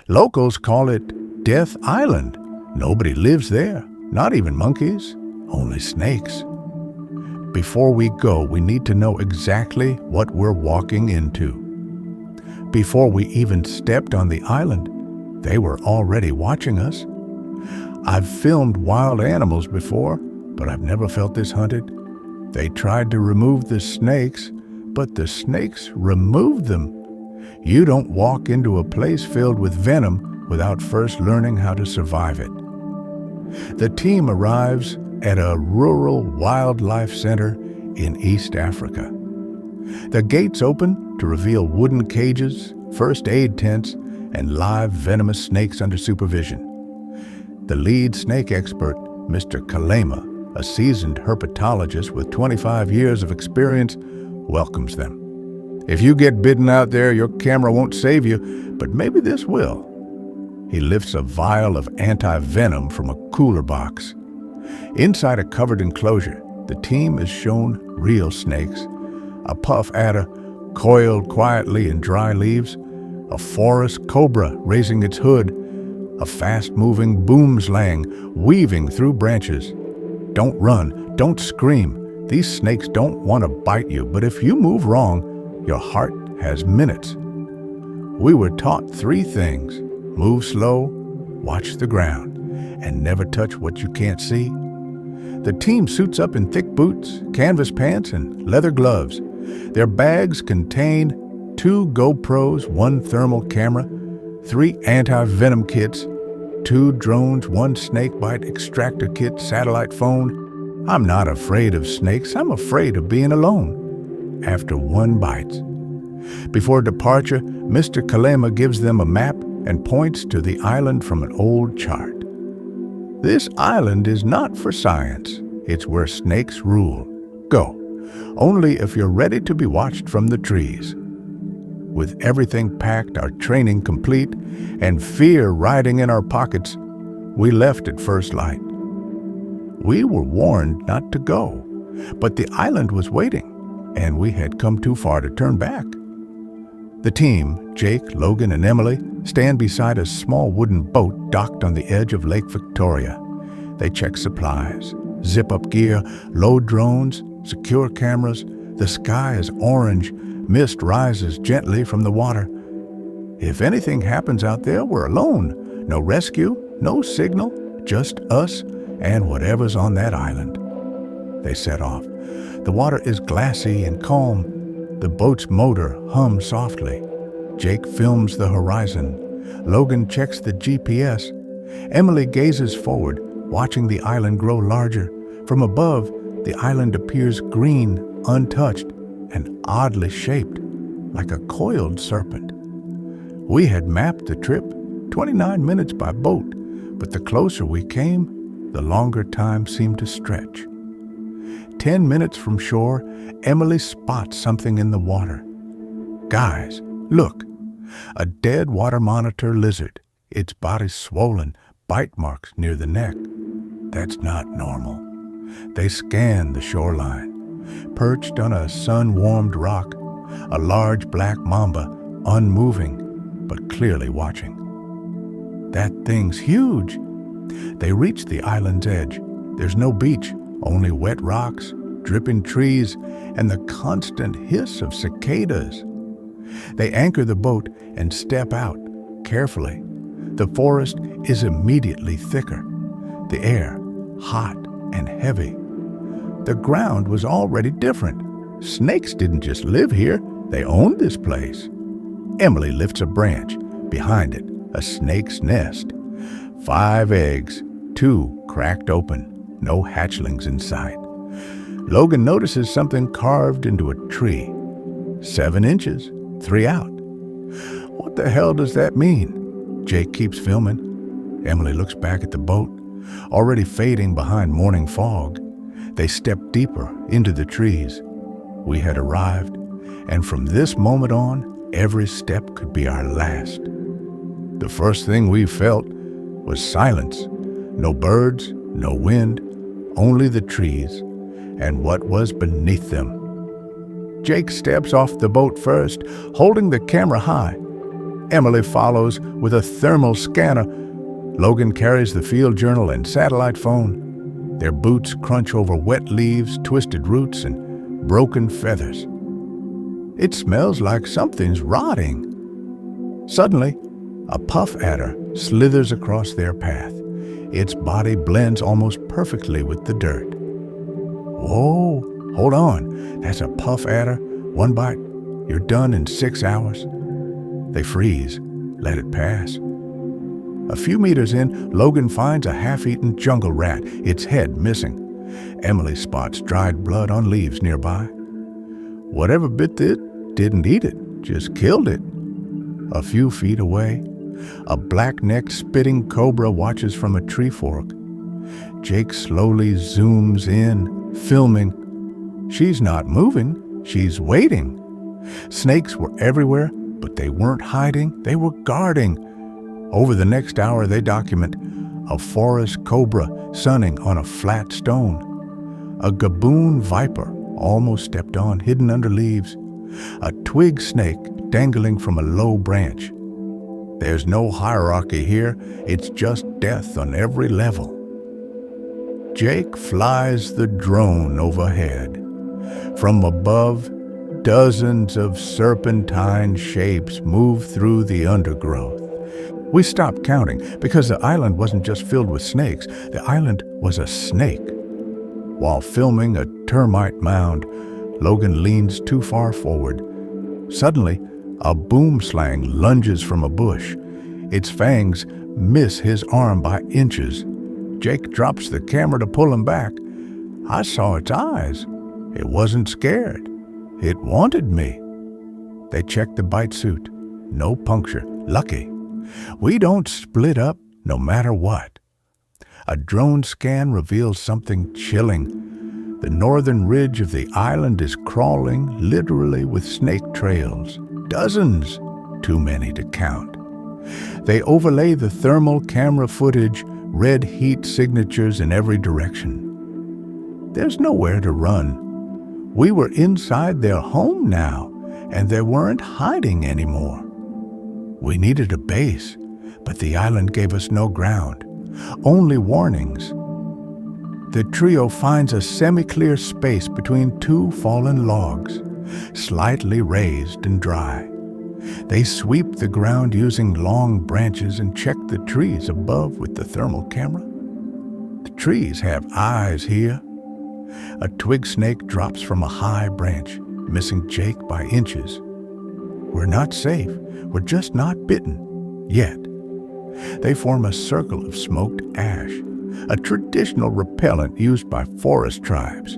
Locals call it Death Island. Nobody lives there, not even monkeys, only snakes. Before we go, we need to know exactly what we're walking into. Before we even stepped on the island, they were already watching us. I've filmed wild animals before, but I've never felt this hunted. They tried to remove the snakes, but the snakes removed them. You don't walk into a place filled with venom without first learning how to survive it. The team arrives at a rural wildlife center in East Africa. The gates open to reveal wooden cages, first aid tents, and live venomous snakes under supervision. The lead snake expert, Mr. Kalema, a seasoned herpetologist with 25 years of experience, welcomes them. If you get bitten out there, your camera won't save you, but maybe this will. He lifts a vial of anti-venom from a cooler box. Inside a covered enclosure, the team is shown real snakes, a puff adder coiled quietly in dry leaves, a forest cobra raising its hood, a fast-moving boomslang weaving through branches. Don't run, don't scream. These snakes don't want to bite you, but if you move wrong, your heart has minutes. We were taught 3 things: move slow, watch the ground, and never touch what you can't see. The team suits up in thick boots, canvas pants, and leather gloves. Their bags contain 2 GoPros, 1 thermal camera, 3 anti-venom kits, 2 drones, 1 snakebite extractor kit, satellite phone. I'm not afraid of snakes, I'm afraid of being alone after 1 bite. Before departure, Mr. Kalema gives them a map and points to the island from an old chart. This island is not for science. It's where snakes rule. Go. Only if you're ready to be watched from the trees. With everything packed, our training complete, and fear riding in our pockets, we left at first light. We were warned not to go, but the island was waiting, and we had come too far to turn back. The team, Jake, Logan, and Emily, stand beside a small wooden boat docked on the edge of Lake Victoria. They check supplies, zip up gear, load drones, secure cameras. The sky is orange, mist rises gently from the water. If anything happens out there, we're alone. No rescue, no signal, just us and whatever's on that island. They set off. The water is glassy and calm. The boat's motor hums softly. Jake films the horizon. Logan checks the GPS. Emily gazes forward, watching the island grow larger. From above, the island appears green, untouched, and oddly shaped, like a coiled serpent. We had mapped the trip, 29 minutes by boat, but the closer we came, the longer time seemed to stretch. 10 minutes from shore, Emily spots something in the water. Guys, look, a dead water monitor lizard, its body swollen, bite marks near the neck. That's not normal. They scan the shoreline. Perched on a sun-warmed rock, a large black mamba, unmoving, but clearly watching. That thing's huge. They reach the island's edge. There's no beach, only wet rocks, dripping trees, and the constant hiss of cicadas. They anchor the boat and step out, carefully. The forest is immediately thicker, the air hot and heavy. The ground was already different. Snakes didn't just live here, they owned this place. Emily lifts a branch. Behind it, a snake's nest. 5 eggs, 2 cracked open, no hatchlings in sight. Logan notices something carved into a tree. 7 inches, 3 out. What the hell does that mean? Jake keeps filming. Emily looks back at the boat, already fading behind morning fog. They step deeper into the trees. We had arrived, and from this moment on, every step could be our last. The first thing we felt was silence. No birds, no wind, only the trees and what was beneath them. Jake steps off the boat first, holding the camera high. Emily follows with a thermal scanner. Logan carries the field journal and satellite phone. Their boots crunch over wet leaves, twisted roots, and broken feathers. It smells like something's rotting. Suddenly, a puff adder slithers across their path. Its body blends almost perfectly with the dirt. Whoa, hold on. That's a puff adder. One bite, you're done in 6 hours. They freeze, let it pass. A few meters in, Logan finds a half-eaten jungle rat, its head missing. Emily spots dried blood on leaves nearby. Whatever bit it didn't eat it, just killed it. A few feet away, a black-necked spitting cobra watches from a tree fork. Jake slowly zooms in, filming. She's not moving, she's waiting. Snakes were everywhere, but they weren't hiding, they were guarding. Over the next hour, they document a forest cobra sunning on a flat stone, a gaboon viper almost stepped on, hidden under leaves, a twig snake dangling from a low branch. There's no hierarchy here, it's just death on every level. Jake flies the drone overhead. From above, dozens of serpentine shapes move through the undergrowth. We stopped counting because the island wasn't just filled with snakes, the island was a snake. While filming a termite mound, Logan leans too far forward. Suddenly, a boom slang lunges from a bush. Its fangs miss his arm by inches. Jake drops the camera to pull him back. I saw its eyes. It wasn't scared. It wanted me. They checked the bite suit. No puncture. Lucky. We don't split up no matter what. A drone scan reveals something chilling. The northern ridge of the island is crawling, literally with snake trails. Dozens, too many to count. They overlay the thermal camera footage, red heat signatures in every direction. There's nowhere to run. We were inside their home now, and they weren't hiding anymore. We needed a base, but the island gave us no ground, only warnings. The trio finds a semi-clear space between two fallen logs, slightly raised and dry. They sweep the ground using long branches and check the trees above with the thermal camera. The trees have eyes here. A twig snake drops from a high branch, missing Jake by inches. We're not safe. We're just not bitten. Yet. They form a circle of smoked ash, a traditional repellent used by forest tribes.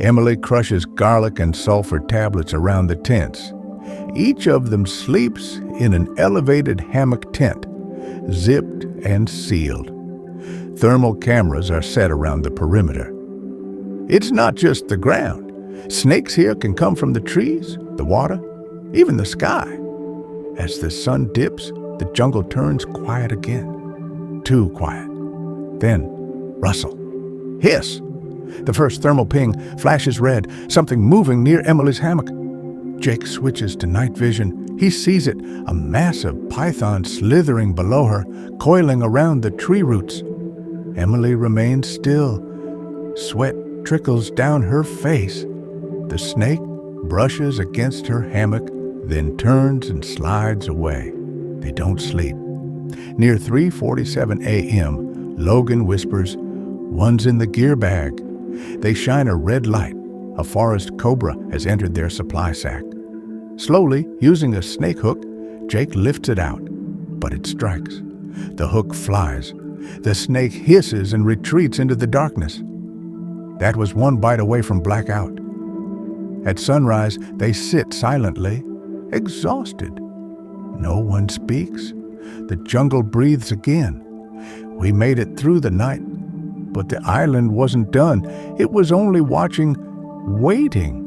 Emily crushes garlic and sulfur tablets around the tents. Each of them sleeps in an elevated hammock tent, zipped and sealed. Thermal cameras are set around the perimeter. It's not just the ground. Snakes here can come from the trees, the water, even the sky. As the sun dips, the jungle turns quiet again. Too quiet. Then, rustle. Hiss. The first thermal ping flashes red, something moving near Emily's hammock. Jake switches to night vision. He sees it, a massive python slithering below her, coiling around the tree roots. Emily remains still. Sweat trickles down her face. The snake brushes against her hammock, then turns and slides away. They don't sleep. Near 3:47 a.m., Logan whispers, "One's in the gear bag." They shine a red light. A forest cobra has entered their supply sack. Slowly, using a snake hook, Jake lifts it out, but it strikes. The hook flies. The snake hisses and retreats into the darkness. That was one bite away from blackout. At sunrise, they sit silently, exhausted. No one speaks. The jungle breathes again. We made it through the night, but the island wasn't done. It was only watching, waiting.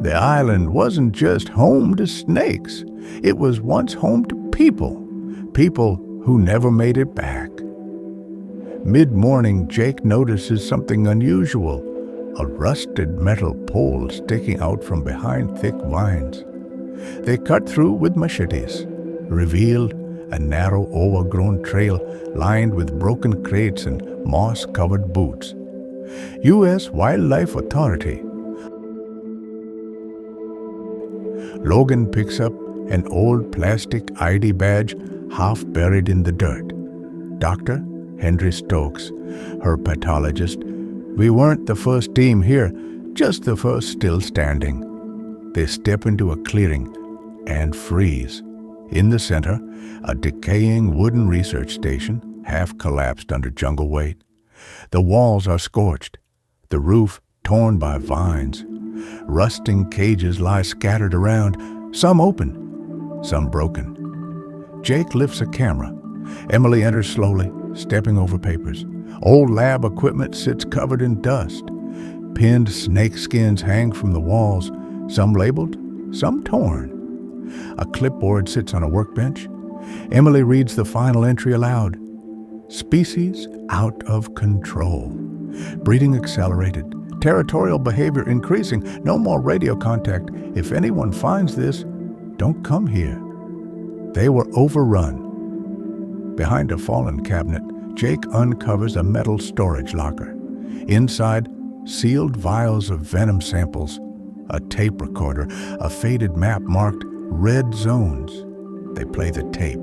The island wasn't just home to snakes. It was once home to people who never made it back. Mid-morning, Jake notices something unusual, a rusted metal pole sticking out from behind thick vines. They cut through with machetes. revealed a narrow, overgrown trail lined with broken crates and moss-covered boots. U.S. Wildlife Authority. Logan picks up an old plastic ID badge half buried in the dirt. Dr. Henry Stokes, her pathologist. We weren't the first team here, just the first still standing. They step into a clearing and freeze. In the center, a decaying wooden research station, half collapsed under jungle weight. The walls are scorched, the roof torn by vines. Rusting cages lie scattered around, some open, some broken. Jake lifts a camera. Emily enters slowly, stepping over papers. Old lab equipment sits covered in dust. Pinned snake skins hang from the walls, some labeled, some torn. A clipboard sits on a workbench. Emily reads the final entry aloud. Species out of control. Breeding accelerated. Territorial behavior increasing. No more radio contact. If anyone finds this, don't come here. They were overrun. Behind a fallen cabinet, Jake uncovers a metal storage locker. Inside, sealed vials of venom samples, a tape recorder, a faded map marked red zones. They play the tape.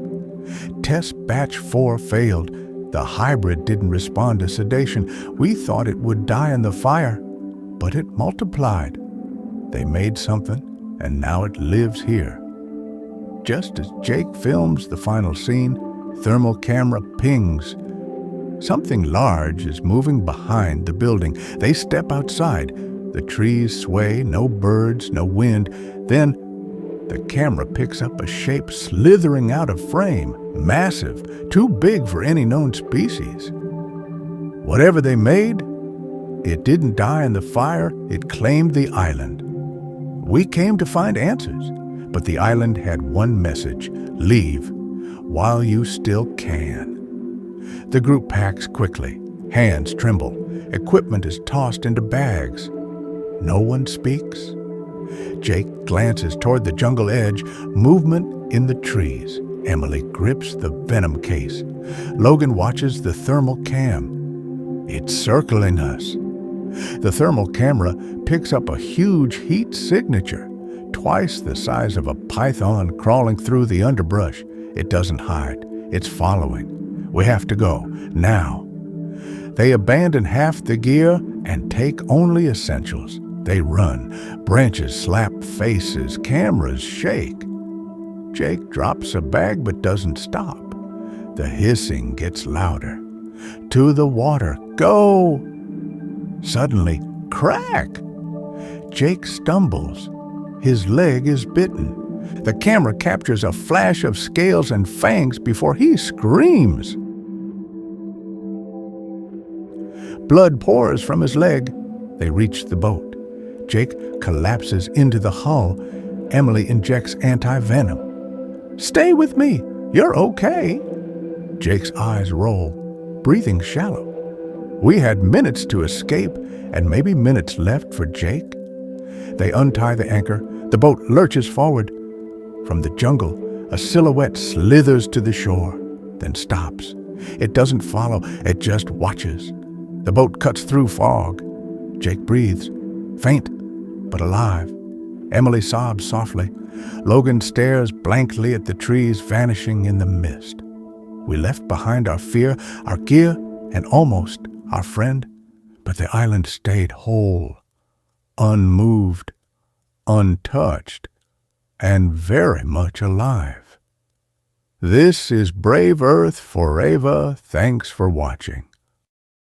Test batch 4 failed. The hybrid didn't respond to sedation. We thought it would die in the fire, but it multiplied. They made something, and now it lives here. Just as Jake films the final scene, thermal camera pings. Something large is moving behind the building. They step outside. The trees sway, no birds, no wind. Then the camera picks up a shape slithering out of frame, massive, too big for any known species. Whatever they made, it didn't die in the fire, it claimed the island. We came to find answers, but the island had one message: leave while you still can. The group packs quickly. Hands tremble. Equipment is tossed into bags. No one speaks. Jake glances toward the jungle edge, movement in the trees. Emily grips the venom case. Logan watches the thermal cam. It's circling us. The thermal camera picks up a huge heat signature, twice the size of a python crawling through the underbrush. It doesn't hide. It's following. We have to go, now. They abandon half the gear and take only essentials. They run. Branches slap faces. Cameras shake. Jake drops a bag but doesn't stop. The hissing gets louder. To the water. Go! Suddenly, crack! Jake stumbles. His leg is bitten. The camera captures a flash of scales and fangs before he screams. Blood pours from his leg. They reach the boat. Jake collapses into the hull. Emily injects anti-venom. Stay with me. You're okay. Jake's eyes roll, breathing shallow. We had minutes to escape, and maybe minutes left for Jake. They untie the anchor. The boat lurches forward. From the jungle, a silhouette slithers to the shore, then stops. It doesn't follow, it just watches. The boat cuts through fog. Jake breathes, faint but alive. Emily sobs softly. Logan stares blankly at the trees vanishing in the mist. We left behind our fear, our gear, and almost our friend, but the island stayed whole, unmoved, untouched, and very much alive. This is Brave Earth Forever. Thanks for watching.